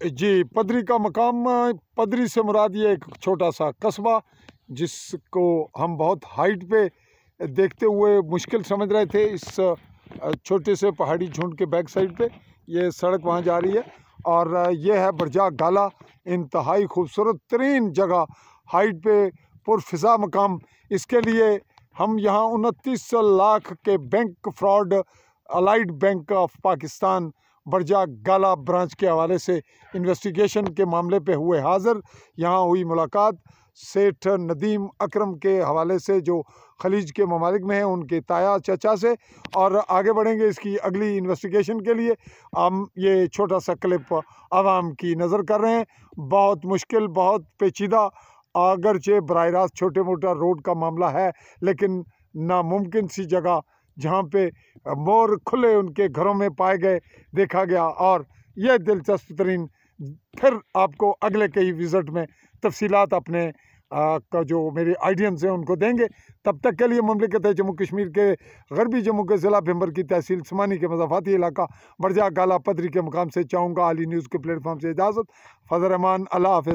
जी, पदरी का मकाम, पदरी से मुराद ये एक छोटा सा कस्बा जिसको हम बहुत हाइट पे देखते हुए मुश्किल समझ रहे थे। इस छोटे से पहाड़ी झुंड के बैक साइड पे ये सड़क वहाँ जा रही है और ये है बरजाग गाला, इंतहाई खूबसूरत तरीन जगह, हाइट पे पुरफिज़ा मकाम। इसके लिए हम यहाँ 29 लाख के bank fraud Allied Bank of Pakistan बरजाग गाला ब्रांच के हवाले से इन्वेस्टिगेशन के मामले पे हुए हाज़िर। यहाँ हुई मुलाकात सेठ नदीम अकरम के हवाले से जो खलीज के ममालिक में हैं, उनके ताया चचा से, और आगे बढ़ेंगे इसकी अगली इन्वेस्टिगेशन के लिए। हम ये छोटा सा क्लिप आवाम की नज़र कर रहे हैं। बहुत मुश्किल, बहुत पेचीदा, अगरचे बराह रास्त छोटे मोटा रोड का मामला है, लेकिन नामुमकिन सी जगह जहाँ पे मोर खुले उनके घरों में पाए गए, देखा गया। और यह दिलचस्प तरीन, फिर आपको अगले कई विज़िट में तफसीलात अपने का जो मेरे आइडियंस हैं उनको देंगे। तब तक के लिए मुमलिकत जम्मू कश्मीर के गरबी जम्मू के ज़िला भिम्बर की तहसील समानी के मज़ाफ़ाती इलाका बरजाग गाला पदरी के मुकाम से चाहूँगा आली न्यूज़ के प्लेटफॉर्म से इजाज़त। फ़ज़ल रहमान, अल्लाह हाफ़िज़।